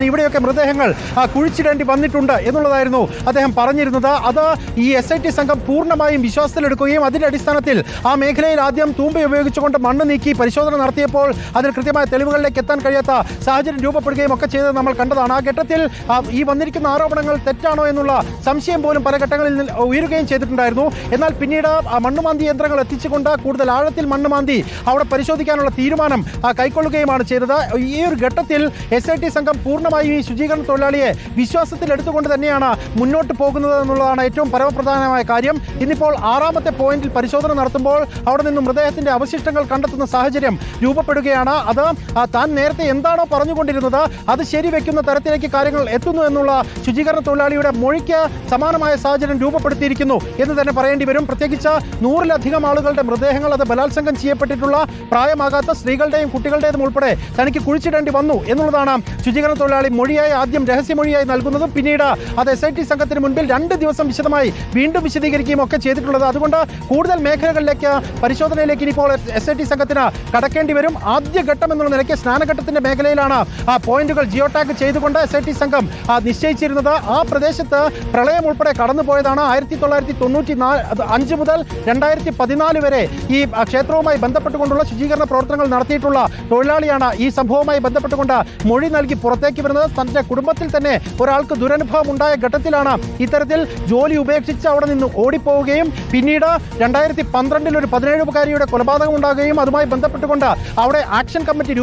ഇവിടെയൊക്കെ മൃതദേഹങ്ങൾ കുഴിച്ചിടേണ്ടി വന്നിട്ടുണ്ട് എന്നുള്ളതായിരുന്നു അദ്ദേഹം പറഞ്ഞിരുന്നത്. അത് ഈ SIT സംഘം പൂർണ്ണമായും വിശ്വാസത്തിലെടുക്കുകയും അതിന്റെ അടിസ്ഥാനത്തിൽ ആ മേഖലയിൽ ആദ്യം തൂമ്പ ഉപയോഗിച്ചുകൊണ്ട് മണ്ണ് നീക്കി പരിശോധന നടത്തിയപ്പോൾ അതിൽ കൃത്യമായ തെളിവുകളിലേക്ക് എത്താൻ കഴിയാത്ത സാഹചര്യം രൂപപ്പെടുകയും ഒക്കെ ചെയ്തത് നമ്മൾ കണ്ടതാണ്. ആ ഘട്ടത്തിൽ ഈ വന്നിരിക്കുന്ന ആരോപണങ്ങൾ തെറ്റാണോ എന്നുള്ള സംശയം പോലും പല ഘട്ടങ്ങളിൽ ഉയരുകയും ചെയ്തിട്ടുണ്ടായിരുന്നു. എന്നാൽ പിന്നീട് മണ്ണുമാന്തി യന്ത്രങ്ങൾ എത്തിച്ചുകൊണ്ട് കൂടുതൽ ആഴത്തിൽ മണ്ണുമാന്തി അവിടെ പരിശോധിക്കാനുള്ള തീരുമാനം കൈക്കൊള്ളുകയുമാണ് ചെയ്തത്. ഈ ഒരു ഘട്ടത്തിൽ SIT സംഘം പൂർണ്ണമായും ഈ ശുചീകരണ തൊഴിലാളിയെ വിശ്വാസത്തിൽ എടുത്തുകൊണ്ട് തന്നെയാണ് മുന്നോട്ട് പോകുന്നത് എന്നുള്ളതാണ് ഏറ്റവും പരമപ്രധാനമായ കാര്യം. ഇന്നിപ്പോൾ 6ാമത്തെ പോയിന്റിൽ പരിശോധന നടത്തുമ്പോൾ അവിടെ നിന്നും മൃതദേഹത്തിന്റെ അവശിഷ്ടങ്ങൾ കണ്ടെത്തുന്ന സാഹചര്യം രൂപപ്പെടുകയാണ്. അത് താൻ നേരത്തെ എന്താണോ പറഞ്ഞുകൊണ്ടിരുന്നത് അത് ശരിവെക്കുന്ന തരത്തിലേക്ക് കാര്യങ്ങൾ എത്തുന്നു എന്നുള്ള ശുചീകരണ തൊഴിലാളിയുടെ മൊഴിക്ക് സമാനമായ സാഹചര്യം രൂപപ്പെടുത്തിയിരിക്കുന്നു എന്ന് തന്നെ പറയേണ്ടി വരും. പ്രത്യേകിച്ച് 100-ലധികം ആളുകളുടെ മൃതദേഹങ്ങൾ അത് ബലാത്സംഗം ചെയ്യപ്പെട്ടിട്ടുള്ള പ്രായമാകാത്ത സ്ത്രീകളുടെയും കുട്ടികളുടേതും ഉൾപ്പെടെ തനിക്ക് കുഴിച്ചിടേണ്ടി വന്നു എന്നുള്ളതാണ് ശുചീകരണ തൊഴിലാളി മൊഴിയായി ആദ്യം രഹസ്യമൊഴിയായി നൽകുന്നതും പിന്നീട് അത് SIT സംഘത്തിന് മുൻപിൽ 2 ദിവസം വിശദമായി വീണ്ടും വിശദീകരിക്കുകയും ഒക്കെ ചെയ്തിട്ടുള്ളത്. അതുകൊണ്ട് കൂടുതൽ മേഖലകളിലേക്ക് പരിശോധനയിലേക്ക് ഇനിയിപ്പോൾ SIT സംഘത്തിന് കടക്കേണ്ടി വരും. ആദ്യഘട്ടം എന്നുള്ള നിലയ്ക്ക് സ്നാനഘട്ടത്തിന്റെ മേഖലയിലാണ് പോയിന്റുകൾ ജിയോ ടാഗ് ചെയ്തുകൊണ്ട് SIT സംഘം നിശ്ചയിച്ചിരുന്നത്. ആ പ്രദേശത്ത് പ്രളയം ഉൾപ്പെടെ കടന്നുപോയതാണ്. 1995 മുതൽ 2014 വരെ ഈ ക്ഷേത്രവുമായി ബന്ധപ്പെട്ടുകൊണ്ടുള്ള ശുചീകരണ പ്രവർത്തനങ്ങൾ നടത്തിയിട്ടുള്ള തൊഴിലാളിയാണ് ഈ സംഭവവുമായി ബന്ധപ്പെട്ടുകൊണ്ട് മൊഴി നൽകി പുറത്തേക്ക് വരുന്നത്. തന്റെ കുടുംബത്തിൽ തന്നെ ഒരാൾക്ക് ദുരനുഭവം ഉണ്ടായ ഘട്ടത്തിലാണ് ഇത്തരത്തിൽ ജോലി ഉപേക്ഷിച്ച് അവിടെ നിന്ന് ഓടിപ്പോവുകയും പിന്നീട് 2012 ഒരു 17-കാരിയുടെ കൊലപാതകം ഉണ്ടാകുകയും അതുമായി ബന്ധപ്പെട്ടുകൊണ്ട് അവിടെ ആക്ഷൻ കമ്മിറ്റി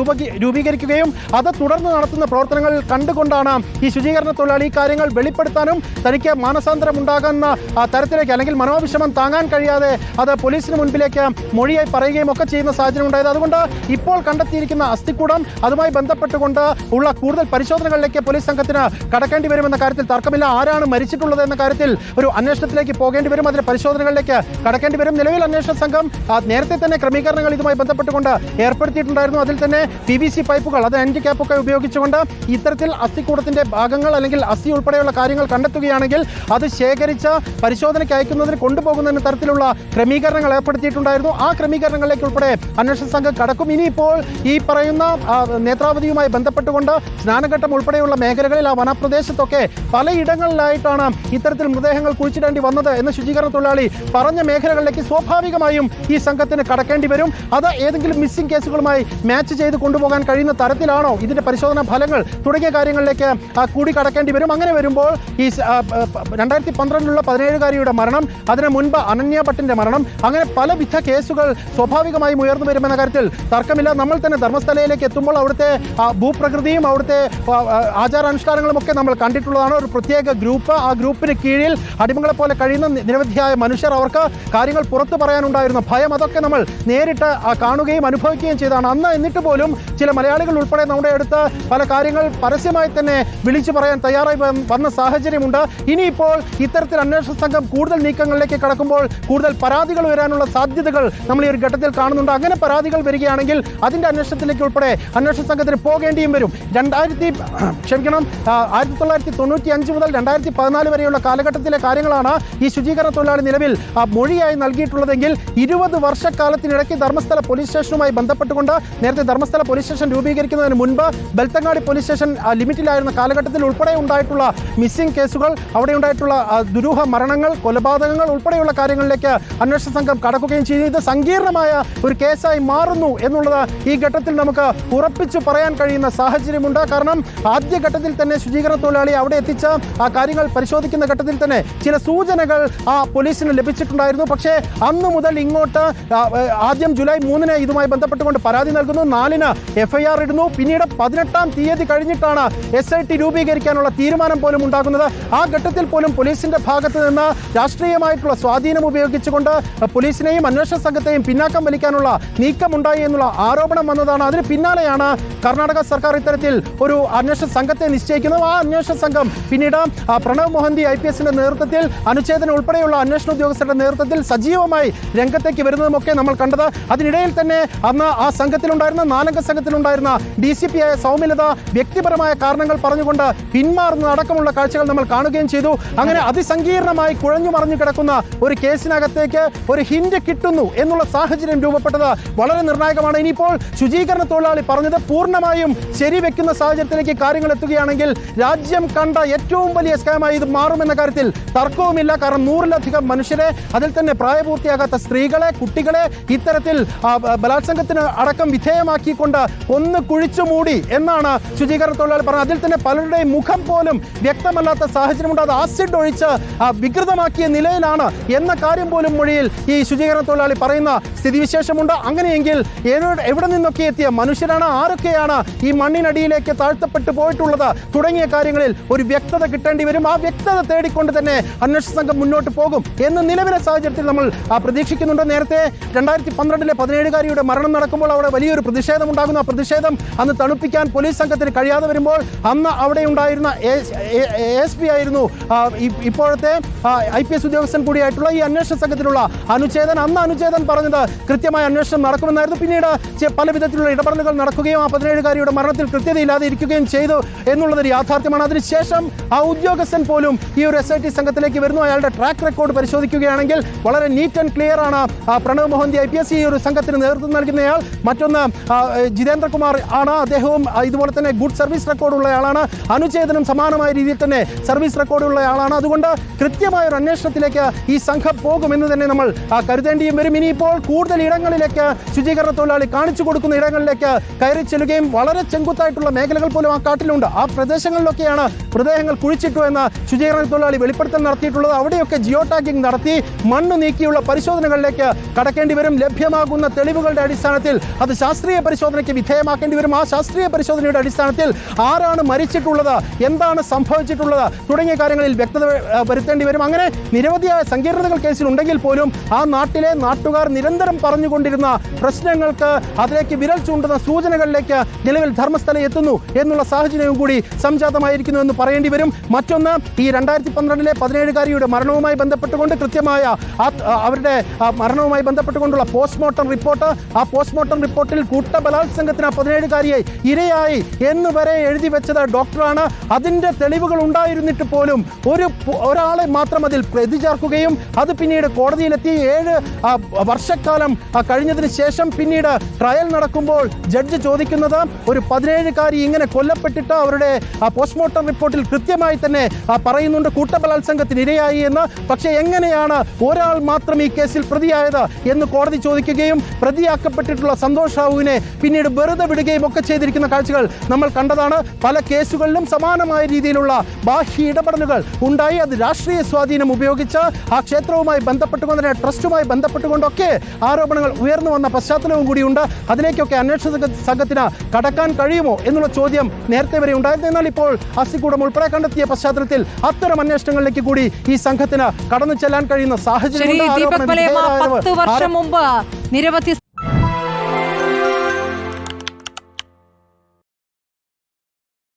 രൂപീകരിക്കുകയും അത് തുടർന്ന് നടത്തുന്ന പ്രവർത്തനങ്ങൾ കണ്ടുകൊണ്ടാണ് ഈ ശുചീകരണ തൊഴിലാളി ഈ കാര്യങ്ങൾ വെളിപ്പെടുത്താനും തനിക്ക് മാനസാന്തരം ഉണ്ടാകുന്ന തരത്തിലേക്ക് അല്ലെങ്കിൽ മനോവിഷമം താങ്ങാൻ കഴിയാതെ അത് പോലീസിന് മുൻപിലേക്ക് മൊഴിയായി പറയുകയും ഒക്കെ ചെയ്യുന്ന സാഹചര്യം ഉണ്ടായത്. അതുകൊണ്ട് ഇപ്പോൾ കണ്ടെത്തിയിരിക്കുന്ന അസ്ഥിക്കൂടം അതുമായി ബന്ധപ്പെട്ടുകൊണ്ട് ഉള്ള കൂടുതൽ പരിശോധനകളിലേക്ക് പോലീസ് സംഘത്തിന് കടക്കേണ്ടി വരുമെന്ന കാര്യത്തിൽ തർക്കമില്ല. ആരാണ് മരിച്ചിട്ടുള്ളത് എന്ന കാര്യത്തിൽ ഒരു അന്വേഷണത്തിലേക്ക് പോകേണ്ടി വരും. അതിന്റെ പരിശോധനകളിലേക്ക് കടക്കേണ്ടി വരും. നിലവിൽ അന്വേഷണ സംഘം നേരത്തെ തന്നെ ക്രമീകരണങ്ങൾ ഇതുമായി ബന്ധപ്പെട്ടുകൊണ്ട് ഏർപ്പെടുത്തിയിട്ടുണ്ടായിരുന്നു. അതിൽ തന്നെ PVC പൈപ്പുകൾ അത് ആന്റി ക്യാപ്പൊക്കെ ഉപയോഗിച്ചുകൊണ്ട് ഇത്തരത്തിൽ അസ്ഥിക്കൂടത്തിന്റെ ഭാഗങ്ങൾ അല്ലെങ്കിൽ അസ്ഥി ഉൾപ്പെടെയുള്ള കാര്യങ്ങൾ കണ്ടെത്തുകയാണെങ്കിൽ അത് ശേഖരിച്ച് പരിശോധനയ്ക്ക് അയക്കുന്നതിന് കൊണ്ടുപോകുന്നതിന് തരത്തിലുള്ള ക്രമീകരണങ്ങൾ ഏർപ്പെടുത്തിയിട്ടുണ്ടായിരുന്നു. ആ ക്രമീകരണങ്ങളിലേക്ക് ഉൾപ്പെടെ അന്വേഷണ സംഘം കടക്കും. ഇനിയിപ്പോൾ ഈ പറയുന്ന നേത്രാവതിയുമായി ബന്ധപ്പെട്ടുകൊണ്ട് സ്നാനഘട്ടം ഉൾപ്പെടെയുള്ള മേഖലകളിൽ ആ വനപ്രദേശത്തൊക്കെ പലയിടങ്ങളിലായിട്ടാണ് ഇത്തരത്തിൽ മൃതദേഹങ്ങൾ കുഴിച്ചിടേണ്ടി വന്നത് എന്ന് ശുചീകരണ തൊഴിലാളി പറഞ്ഞ മേഖലകളിലേക്ക് സ്വാഭാവികമായും ഈ സംഘത്തിന് കടക്കേണ്ടി വരും. അത് ഏതെങ്കിലും മിസ്സിംഗ് കേസുകളുമായി മാച്ച് ചെയ്ത് കൊണ്ടുപോകാൻ കഴിയുന്ന തരത്തിലാണോ ഇതിന്റെ പരിശോധനാ ഫലങ്ങൾ തുടങ്ങിയ കാര്യങ്ങളിലേക്ക് കൂടി കടക്കേണ്ടി വരും. അങ്ങനെ വരുമ്പോൾ ഈ 2012 17-കാരിയുടെ മരണം, അതിന് മുൻപ് അനന്യ ഭട്ടിന്റെ മരണം, അങ്ങനെ പലവിധ കേസുകൾ സ്വാഭാവികമായും ഉയർന്നു വരുമെന്ന കാര്യത്തിൽ തർക്കമില്ല. നമ്മൾ തന്നെ ധർമ്മസ്ഥലയിലേക്ക് എത്തുമ്പോൾ അവിടുത്തെ ഭൂപ്രകൃതിയും അവിടുത്തെ ആചാരാനുഷ്ഠാനങ്ങളും ഒക്കെ നമ്മൾ കണ്ടിട്ടുള്ളതാണ്. ഒരു പ്രത്യേക ഗ്രൂപ്പ്, ആ ഗ്രൂപ്പിന് കീഴിൽ അടിമകളെ പോലെ കഴിയുന്ന നിരവധിയായ മനുഷ്യർ, അവർക്ക് കാര്യങ്ങൾ പുറത്തു പറയാനുണ്ടായിരുന്ന ഭയം, അതൊക്കെ നമ്മൾ നേരിട്ട് കാണുകയും അനുഭവിക്കുകയും ചെയ്തതാണ് അന്ന്. എന്നിട്ട് പോലും ചില മലയാളികൾ ഉൾപ്പെടെ നമ്മുടെ അടുത്ത് പല കാര്യങ്ങൾ പരസ്യമായി തന്നെ വിളിച്ചു പറയാൻ തയ്യാറായി വന്ന സാഹചര്യമുണ്ട്. ഇനിയിപ്പോൾ ഇത്തരത്തിൽ അന്വേഷണ സംഘം കൂടുതൽ നീക്കങ്ങളിലേക്ക് കടക്കുമ്പോൾ കൂടുതൽ പരാതികൾ വരാനുള്ള സാധ്യതകൾ നമ്മൾ ഈ ഒരു ഘട്ടത്തിൽ കാണുന്നുണ്ട്. അങ്ങനെ പരാതികൾ വരികയാണെങ്കിൽ അതിന്റെ അന്വേഷണത്തിലേക്ക് ഉൾപ്പെടെ അന്വേഷണ സംഘത്തിന് പോകേണ്ടിയും വരും. 1995 മുതൽ 2014 വരെയുള്ള കാലഘട്ടത്തിലെ കാര്യങ്ങളാണ് ഈ ശുചീകരണ തൊഴിലാളി നിലവിൽ മൊഴിയായി നൽകിയിട്ടുള്ളതെങ്കിൽ 20 വർഷക്കാലത്തിനിടയ്ക്ക് ധർമ്മസ്ഥല പോലീസ് സ്റ്റേഷനുമായി ബന്ധപ്പെട്ടുകൊണ്ട് നേരത്തെ ധർമ്മസ്ഥല പോലീസ് സ്റ്റേഷൻ രൂപീകരിക്കുന്നതിന് മുൻപ് ബെൽത്തങ്ങാടി പോലീസ് സ്റ്റേഷൻ ലിമിറ്റിലായിരുന്ന കാലഘട്ടത്തിൽ ഉൾപ്പെടെ ഉണ്ടായിട്ടുള്ള മിസ്സിംഗ് കേസുകൾ, അവിടെ ഉണ്ടായിട്ടുള്ള ദുരൂഹ മരണങ്ങൾ, കൊലപാതകങ്ങൾ ഉൾപ്പെടെയുള്ള കാര്യങ്ങളിലേക്ക് അന്വേഷണ സംഘം കടക്കുകയും ചെയ്തു. ഇത് സങ്കീർണമായ ഒരു കേസായി മാറുന്നു എന്നുള്ളത് ഈ ഘട്ടത്തിൽ നമുക്ക് ഉറപ്പിച്ചു പറയാൻ കഴിയുന്ന സാഹചര്യമുണ്ട്. കാരണം ആദ്യഘട്ടത്തിൽ തന്നെ ശുചീകരണ തൊഴിലാളി അവിടെ എത്തിച്ച് ആ കാര്യങ്ങൾ പരിശോധിക്കുന്ന ഘട്ടത്തിൽ തന്നെ ചില സൂചനകൾ ആ പോലീസിന് ലഭിച്ചിട്ടുണ്ടായിരുന്നു. പക്ഷേ അന്നു മുതൽ ഇങ്ങോട്ട് ആദ്യം ജൂലൈ 3-ന് ഇതുമായി ബന്ധപ്പെട്ടുകൊണ്ട് പരാതി നൽകുന്നു, 4-ന് FIR ഇടുന്നു, പിന്നീട് 18-ാം തീയതി കഴിഞ്ഞിട്ടാണ് SIT രൂപീകരിക്കാനുള്ള തീരുമാനം പോലും ഉണ്ടാകുന്നത്. ആ ഘട്ടത്തിൽ പോലും പോലീസിന്റെ ഭാഗത്ത് നിന്ന് രാഷ്ട്രീയമായിട്ടുള്ള സ്വാധീനം ഉപയോഗിച്ചുകൊണ്ട് പോലീസിനെയും അന്വേഷണ സംഘത്തെയും പിന്നാക്കം വലിക്കാനുള്ള നീക്കമുണ്ടായി എന്നുള്ള ആരോപണം വന്നതാണ്. അതിന് പിന്നാലെയാണ് കർണാടക സർക്കാർ ഇത്തരത്തിൽ ഒരു അന്വേഷണ സംഘത്തെ നിശ്ചയിക്കുന്നത്. ആ അന്വേഷണ സംഘം പിന്നീട് പ്രണവ് മൊഹന്തി IPSന്റെ നേതൃത്വത്തിൽ, അനുച്ഛേദന ഉൾപ്പെടെയുള്ള അന്വേഷണ ഉദ്യോഗസ്ഥരുടെ നേതൃത്വത്തിൽ സജീവമായി രംഗത്തേക്ക് വരുന്നതുമൊക്കെ നമ്മൾ കണ്ടത്. അതിനിടയിൽ തന്നെ അന്ന് ആ സംഘത്തിലുണ്ടായിരുന്ന 4-അംഗ സംഘത്തിലുണ്ടായിരുന്ന DCP ആയ സൗമ്യലത വ്യക്തിപരമായ കാരണങ്ങൾ പറഞ്ഞുകൊണ്ട് പിന്മാറുന്നതടക്കമുള്ള കാഴ്ചകൾ നമ്മൾ കാണുകയും ചെയ്തു. അങ്ങനെ അതിസങ്കീർണമായി കുഴഞ്ഞു മറിഞ്ഞു കിടക്കുന്ന ഒരു കേസിനകത്തേക്ക് ഒരു ഹിന്റ് കിട്ടുന്നു എന്നുള്ള സാഹചര്യം രൂപപ്പെട്ടത് വളരെ നിർണായകമാണ്. ഇനിയിപ്പോൾ ശുചീകരണ തൊഴിലാളി പറഞ്ഞത് പൂർണ്ണമായും ശരിവെക്കുന്ന സാഹചര്യത്തിലേക്ക് കാര്യങ്ങൾ എത്തുകയാണെങ്കിൽ രാജ്യം കണ്ട ഏറ്റവും വലിയ സ്കാമായി ഇത് മാറുമെന്ന കാര്യത്തിൽ തർക്കവുമില്ല. കാരണം 100-ലധികം മനുഷ്യരെ, അതിൽ തന്നെ പ്രായപൂർത്തിയാകാത്ത സ്ത്രീകളെ, കുട്ടികളെ ഇത്തരത്തിൽ ബലാത്സംഗത്തിന് അടക്കം വിധേയമാക്കിക്കൊണ്ട് ഒന്ന് കുഴിച്ചു മൂടി എന്നാണ് ശുചീകരണ തൊഴിലാളി പറഞ്ഞത്. അതിൽ തന്നെ പലരുടെയും മുഖം പോലും വ്യക്തമല്ലാത്ത സാഹചര്യമുണ്ട്. അത് ആസിഡ് ഒഴിച്ച് വികൃതമാക്കിയ നിലയിലാണ് എന്ന കാര്യം പോലും മൊഴിയിൽ ഈ ശുചീകരണ തൊഴിലാളി പറയുന്ന സ്ഥിതിവിശേഷമുണ്ട്. അങ്ങനെയെങ്കിൽ എവിടെ നിന്നൊക്കെ എത്തിയ മനുഷ്യരാണ്, ആരൊക്കെയാണ് ഈ മണ്ണിനടിയിലേക്ക് താഴ്ത്തപ്പെട്ടു പോയിട്ടുള്ളത് തുടങ്ങിയ കാര്യങ്ങളിൽ ഒരു വ്യക്തത കിട്ടേണ്ടി വരും. ആ വ്യക്തത തേടിക്കൊണ്ട് തന്നെ അന്വേഷണ സംഘം മുന്നോട്ട് പോകും എന്ന് നിലവിലെ സാഹചര്യത്തിൽ നമ്മൾ പ്രതീക്ഷിക്കുന്നുണ്ട്. നേരത്തെ 2012-ലെ 17-കാരിയുടെ മരണം നടക്കുമ്പോൾ അവിടെ വലിയൊരു പ്രതിഷേധം ഉണ്ടാകുന്നു. ആ പ്രതിഷേധം അന്ന് തണുപ്പിക്കാൻ പോലീസ് സംഘത്തിന് കഴിയാതെ വരുമ്പോൾ അന്ന് അവിടെ ഉണ്ടായിരുന്ന ASP ആയിരുന്നു ഇപ്പോഴത്തെ IPS ഉദ്യോഗസ്ഥൻ കൂടിയായിട്ടുള്ള ഈ അന്വേഷണ സംഘത്തിലുള്ള അനുച്ഛേദൻ. അന്ന് അനുച്ഛേദൻ പറഞ്ഞത് കൃത്യമായ അന്വേഷണം നടക്കുമെന്നായിരുന്നു. പിന്നീട് പല വിധത്തിലുള്ള ഇടപെടലുകൾ നടക്കുകയും ആ 17-കാരിയുടെ മരണത്തിൽ കൃത്യതയില്ലാതെ ഇരിക്കുകയും ചെയ്തു എന്നുള്ളതൊരു യാഥാർത്ഥ്യമാണ്. അതിനുശേഷം ആ ഉദ്യോഗസ്ഥൻ പോലും ഈ ഒരു SIT സംഘത്തിലേക്ക് വരുന്നു. അയാളുടെ ട്രാക്ക് റെക്കോർഡ് പരിശോധിക്കുകയാണെങ്കിൽ വളരെ നീറ്റ് ആൻഡ് ക്ലിയർ ആണ്. പ്രണവ് മൊഹന്തി IPS ഈ ഒരു സംഘത്തിന് നേതൃത്വം നൽകുന്നയാൾ. മറ്റൊന്ന് ജിതേന്ദ്രകുമാർ ആണ്, അദ്ദേഹവും ഇതുപോലെ തന്നെ ഗുഡ് സർവീസ് റെക്കോർഡുള്ള ആളാണ്. അനുച്ഛേദനം സമാനമായ രീതിയിൽ തന്നെ സർവീസ് റെക്കോർഡുള്ള ആളാണ്. അതുകൊണ്ട് കൃത്യമായ ഒരു അന്വേഷണത്തിലേക്ക് ഈ സംഘം പോകുമെന്ന് തന്നെ നമ്മൾ കരുതേണ്ടിയും വരും. ഇനിയിപ്പോൾ കൂടുതൽ ഇടങ്ങളിലേക്ക് ശുചീകരണ തൊഴിലാളി കാണിച്ചു കൊടുക്കുന്ന ഇടങ്ങളിലേക്ക് കയറി ചെല്ലുകയും വളരെ ചെങ്കുത്തായിട്ടുള്ള മേഖലകൾ പോലും ആ കാട്ടിലുണ്ട്. ആ പ്രദേശങ്ങളിലൊക്കെയാണ് മൃതദേഹങ്ങൾ കുഴിച്ചിട്ടു എന്ന് ശുചീകരണ തൊഴിലാളി വെളിപ്പെടുത്തൽ നടത്തിയിട്ടുള്ളത്. അവിടെയൊക്കെ ജിയോ ടാഗിംഗ് നടത്തി മണ്ണ് നീക്കിയുള്ള പരിശോധനകളിലേക്ക് കടക്കേണ്ടി വരും. ലഭ്യമാകുന്ന തെളിവുകളുടെ അടിസ്ഥാനത്തിൽ അത് ശാസ്ത്രീയ പരിശോധനയ്ക്ക് വിധേയമാക്കേണ്ടി വരും. ആ ശാസ്ത്രീയ പരിശോധനയുടെ അടിസ്ഥാനത്തിൽ ആരാണ് മരിച്ചിട്ടുള്ളത്, എന്താണ് സംഭവിച്ചിട്ടുള്ളത് തുടങ്ങിയ കാര്യങ്ങളിൽ വ്യക്തത വരുത്തേണ്ടി വരും. അങ്ങനെ നിരവധിയായ സങ്കീർണതകൾ കേസിൽ ഉണ്ടെങ്കിൽ പോലും ആ നാട്ടിലെ നാട്ടുകാർ നിരന്തരം പറഞ്ഞുകൊണ്ടിരുന്ന പ്രശ്നങ്ങൾക്ക് അതിലേക്ക് വിരൽ ചൂണ്ടുന്ന സൂചനകളിലേക്ക് നിലവിൽ ധർമ്മസ്ഥല എത്തുന്നു എന്നുള്ള സാഹചര്യവും കൂടി സംജാതമായിരിക്കുന്നു എന്ന് പറയേണ്ടി വരും. മറ്റൊന്ന്, ഈ 2012-ലെ 17-കാരിയുടെ മരണവുമായി ബന്ധപ്പെട്ടുകൊണ്ട് കൃത്യമായ അവരുടെ മരണവുമായി ബന്ധപ്പെട്ടുകൊണ്ടുള്ള പോസ്റ്റ്മോർട്ടം റിപ്പോർട്ട്. ആ പോസ്റ്റ്മോർട്ടം റിപ്പോർട്ടിൽ കൂട്ടബലാത്സംഗത്തിന് 17-കാരിയെ ഇരയായി എന്ന് വരെ എഴുതി വെച്ചത് ഡോക്ടറാണ്. അതിൻ്റെ തെളിവുകൾ ഉണ്ടായിരുന്നിട്ട് പോലും ഒരാളെ മാത്രം അതിൽ പ്രതി ചേർക്കുകയും അത് പിന്നീട് കോടതിയിലെത്തി 7 വർഷക്കാലം കഴിഞ്ഞതിന് ശേഷം പിന്നീട് ട്രയൽ നടക്കുമ്പോൾ ജഡ്ജ് ചോദിക്കുന്നത് ഒരു 17-കാരി ഇങ്ങനെ കൊല്ലപ്പെട്ടിട്ട് അവരുടെ പോസ്റ്റ്മോർട്ടം റിപ്പോർട്ടിൽ കൃത്യമായി തന്നെ പറയുന്നുണ്ട് കൂട്ടബലാത്സംഗത്തിന് ഇരയായി എന്ന്. പക്ഷേ എങ്ങനെയാണ് ഒരാൾ മാത്രം ഈ കേസിൽ പ്രതിയായത് എന്ന് കോടതി ചോദിക്കുകയും പ്രതിയാക്കപ്പെട്ടിട്ടുള്ള സന്തോഷ് റാവുവിനെ പിന്നീട് വെറുതെ വിടുകയും ഒക്കെ ചെയ്തിരിക്കുന്ന കാഴ്ചകൾ നമ്മൾ കണ്ടതാണ്. പല കേസുകളിലും സമാനമായ രീതിയിലുള്ള ബാഹ്യ ഇടപെടലുകൾ ഉണ്ടായി. അത് രാഷ്ട്രീയ സ്വാധീനം ഉപയോഗിച്ച് ആ ക്ഷേത്രവുമായി ബന്ധപ്പെട്ടുകൊണ്ട് ട്രസ്റ്റുമായി ബന്ധപ്പെട്ടുകൊണ്ടൊക്കെ ആരോപണങ്ങൾ ഉയർന്നു വന്ന പശ്ചാത്തലവും കൂടിയുണ്ട്. അതിലേക്കൊക്കെ അന്വേഷണ സംഘത്തിന് കടക്കാൻ കഴിയുമോ എന്നുള്ള ചോദ്യം നേരത്തെ വരെ ഉണ്ടായിരുന്നു. എന്നാൽ ഇപ്പോൾ അസിക്കൂടം ഉൾപ്പെടെ കണ്ടെത്തിയ പശ്ചാത്തലത്തിൽ അത്തരം അന്വേഷണങ്ങളിലേക്ക് കൂടി ഈ സംഘത്തിന് കടന്നു ചെല്ലാൻ കഴിയുന്ന സാഹചര്യം. 10 വർഷം മുമ്പ് നിരവധി